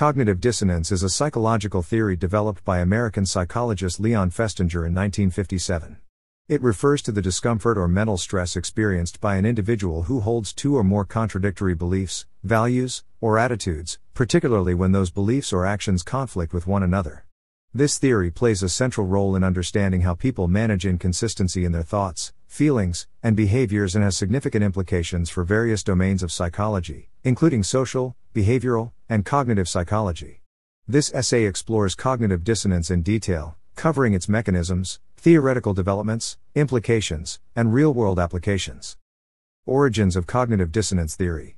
Cognitive dissonance is a psychological theory developed by American psychologist Leon Festinger in 1957. It refers to the discomfort or mental stress experienced by an individual who holds two or more contradictory beliefs, values, or attitudes, particularly when those beliefs or actions conflict with one another. This theory plays a central role in understanding how people manage inconsistency in their thoughts, feelings, and behaviors, and has significant implications for various domains of psychology, including social, behavioral, and cognitive psychology. This essay explores cognitive dissonance in detail, covering its mechanisms, theoretical developments, implications, and real-world applications. Origins of cognitive dissonance theory.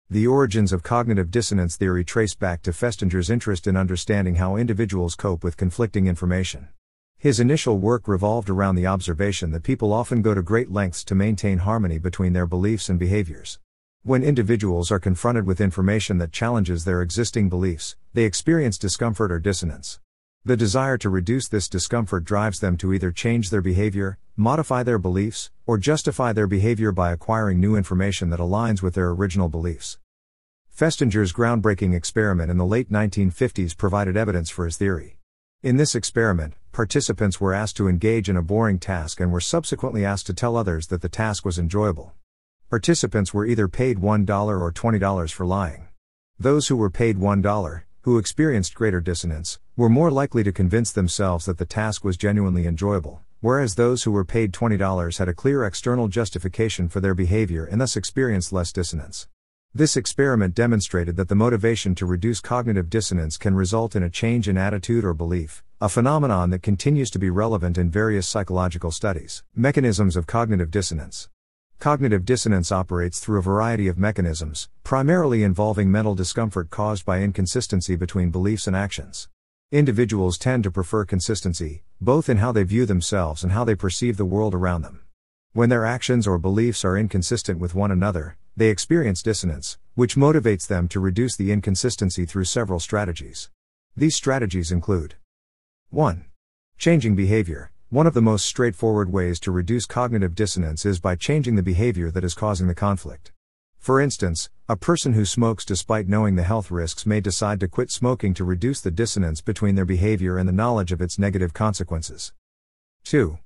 The origins of cognitive dissonance theory trace back to Festinger's interest in understanding how individuals cope with conflicting information. His initial work revolved around the observation that people often go to great lengths to maintain harmony between their beliefs and behaviors. When individuals are confronted with information that challenges their existing beliefs, they experience discomfort or dissonance. The desire to reduce this discomfort drives them to either change their behavior, modify their beliefs, or justify their behavior by acquiring new information that aligns with their original beliefs. Festinger's groundbreaking experiment in the late 1950s provided evidence for his theory. In this experiment, participants were asked to engage in a boring task and were subsequently asked to tell others that the task was enjoyable. Participants were either paid $1 or $20 for lying. Those who were paid $1, who experienced greater dissonance, were more likely to convince themselves that the task was genuinely enjoyable, whereas those who were paid $20 had a clear external justification for their behavior and thus experienced less dissonance. This experiment demonstrated that the motivation to reduce cognitive dissonance can result in a change in attitude or belief, a phenomenon that continues to be relevant in various psychological studies. Mechanisms of cognitive dissonance. Cognitive dissonance operates through a variety of mechanisms, primarily involving mental discomfort caused by inconsistency between beliefs and actions. Individuals tend to prefer consistency, both in how they view themselves and how they perceive the world around them. When their actions or beliefs are inconsistent with one another, they experience dissonance, which motivates them to reduce the inconsistency through several strategies. These strategies include 1. Changing behavior. One of the most straightforward ways to reduce cognitive dissonance is by changing the behavior that is causing the conflict. For instance, a person who smokes despite knowing the health risks may decide to quit smoking to reduce the dissonance between their behavior and the knowledge of its negative consequences. 2.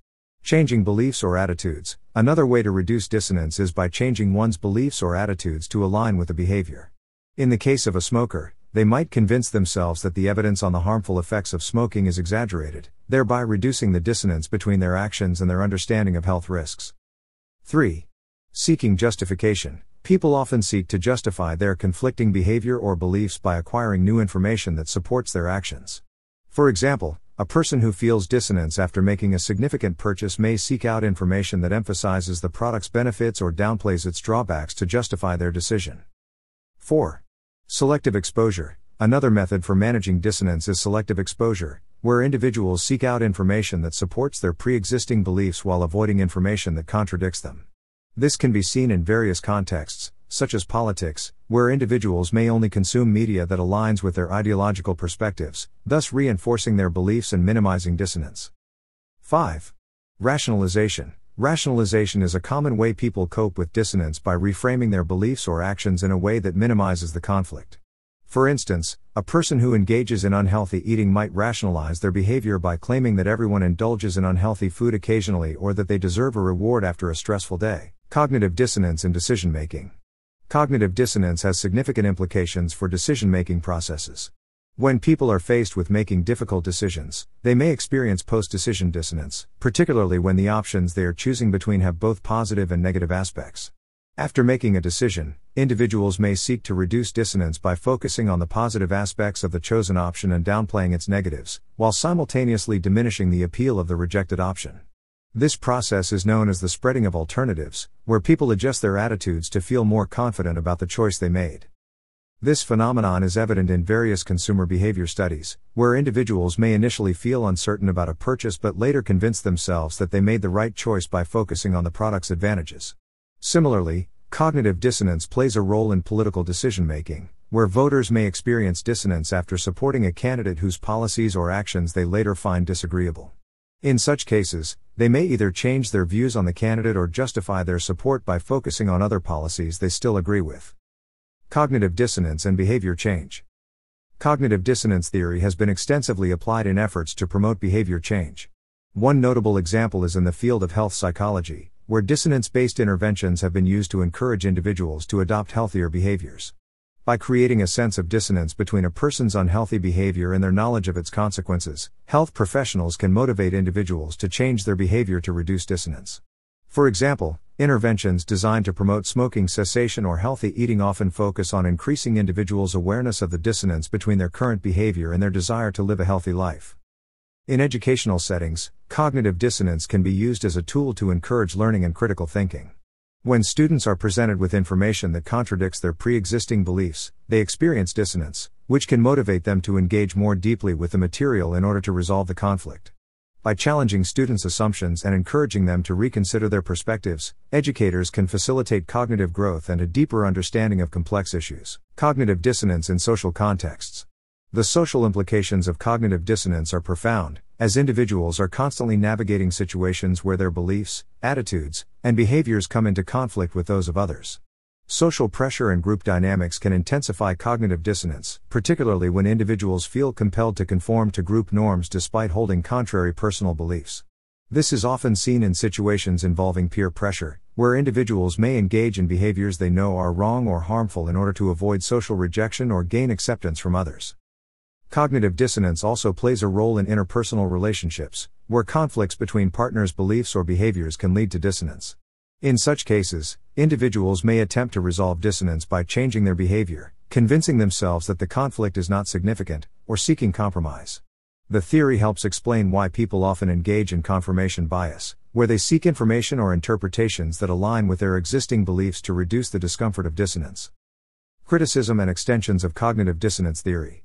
Changing beliefs or attitudes. Another way to reduce dissonance is by changing one's beliefs or attitudes to align with the behavior. In the case of a smoker, they might convince themselves that the evidence on the harmful effects of smoking is exaggerated, thereby reducing the dissonance between their actions and their understanding of health risks. 3. Seeking justification. People often seek to justify their conflicting behavior or beliefs by acquiring new information that supports their actions. For example, a person who feels dissonance after making a significant purchase may seek out information that emphasizes the product's benefits or downplays its drawbacks to justify their decision. 4. Selective exposure. Another method for managing dissonance is selective exposure, where individuals seek out information that supports their pre-existing beliefs while avoiding information that contradicts them. This can be seen in various contexts, such as politics, where individuals may only consume media that aligns with their ideological perspectives, thus reinforcing their beliefs and minimizing dissonance. 5. Rationalization. Rationalization is a common way people cope with dissonance by reframing their beliefs or actions in a way that minimizes the conflict. For instance, a person who engages in unhealthy eating might rationalize their behavior by claiming that everyone indulges in unhealthy food occasionally or that they deserve a reward after a stressful day. Cognitive dissonance in decision-making. Cognitive dissonance has significant implications for decision-making processes. When people are faced with making difficult decisions, they may experience post-decision dissonance, particularly when the options they are choosing between have both positive and negative aspects. After making a decision, individuals may seek to reduce dissonance by focusing on the positive aspects of the chosen option and downplaying its negatives, while simultaneously diminishing the appeal of the rejected option. This process is known as the spreading of alternatives, where people adjust their attitudes to feel more confident about the choice they made. This phenomenon is evident in various consumer behavior studies, where individuals may initially feel uncertain about a purchase but later convince themselves that they made the right choice by focusing on the product's advantages. Similarly, cognitive dissonance plays a role in political decision-making, where voters may experience dissonance after supporting a candidate whose policies or actions they later find disagreeable. In such cases, they may either change their views on the candidate or justify their support by focusing on other policies they still agree with. Cognitive dissonance and behavior change. Cognitive dissonance theory has been extensively applied in efforts to promote behavior change. One notable example is in the field of health psychology, where dissonance-based interventions have been used to encourage individuals to adopt healthier behaviors. By creating a sense of dissonance between a person's unhealthy behavior and their knowledge of its consequences, health professionals can motivate individuals to change their behavior to reduce dissonance. For example, interventions designed to promote smoking cessation or healthy eating often focus on increasing individuals' awareness of the dissonance between their current behavior and their desire to live a healthy life. In educational settings, cognitive dissonance can be used as a tool to encourage learning and critical thinking. When students are presented with information that contradicts their pre-existing beliefs, they experience dissonance, which can motivate them to engage more deeply with the material in order to resolve the conflict. By challenging students' assumptions and encouraging them to reconsider their perspectives, educators can facilitate cognitive growth and a deeper understanding of complex issues. Cognitive dissonance in social contexts. The social implications of cognitive dissonance are profound, as individuals are constantly navigating situations where their beliefs, attitudes, and behaviors come into conflict with those of others. Social pressure and group dynamics can intensify cognitive dissonance, particularly when individuals feel compelled to conform to group norms despite holding contrary personal beliefs. This is often seen in situations involving peer pressure, where individuals may engage in behaviors they know are wrong or harmful in order to avoid social rejection or gain acceptance from others. Cognitive dissonance also plays a role in interpersonal relationships, where conflicts between partners' beliefs or behaviors can lead to dissonance. In such cases, individuals may attempt to resolve dissonance by changing their behavior, convincing themselves that the conflict is not significant, or seeking compromise. The theory helps explain why people often engage in confirmation bias, where they seek information or interpretations that align with their existing beliefs to reduce the discomfort of dissonance. Criticism and extensions of cognitive dissonance theory.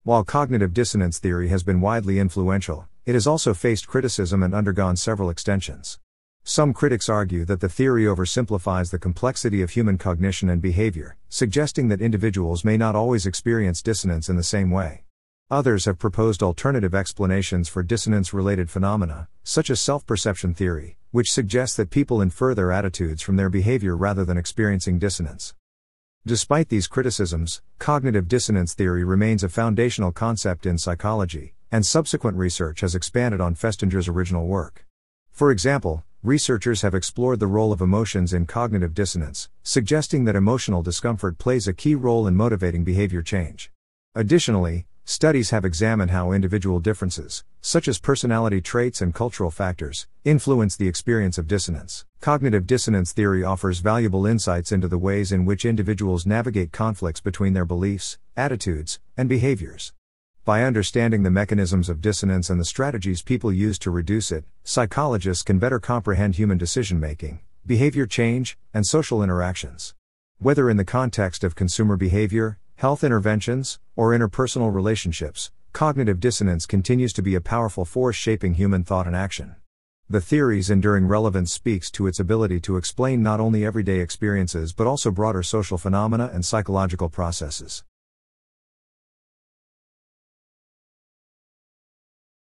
While cognitive dissonance theory has been widely influential, it has also faced criticism and undergone several extensions. Some critics argue that the theory oversimplifies the complexity of human cognition and behavior, suggesting that individuals may not always experience dissonance in the same way. Others have proposed alternative explanations for dissonance-related phenomena, such as self-perception theory, which suggests that people infer their attitudes from their behavior rather than experiencing dissonance. Despite these criticisms, cognitive dissonance theory remains a foundational concept in psychology, and subsequent research has expanded on Festinger's original work. For example, researchers have explored the role of emotions in cognitive dissonance, suggesting that emotional discomfort plays a key role in motivating behavior change. Additionally, studies have examined how individual differences, such as personality traits and cultural factors, influence the experience of dissonance. Cognitive dissonance theory offers valuable insights into the ways in which individuals navigate conflicts between their beliefs, attitudes, and behaviors. By understanding the mechanisms of dissonance and the strategies people use to reduce it, psychologists can better comprehend human decision-making, behavior change, and social interactions. Whether in the context of consumer behavior, health interventions, or interpersonal relationships, cognitive dissonance continues to be a powerful force shaping human thought and action. The theory's enduring relevance speaks to its ability to explain not only everyday experiences but also broader social phenomena and psychological processes.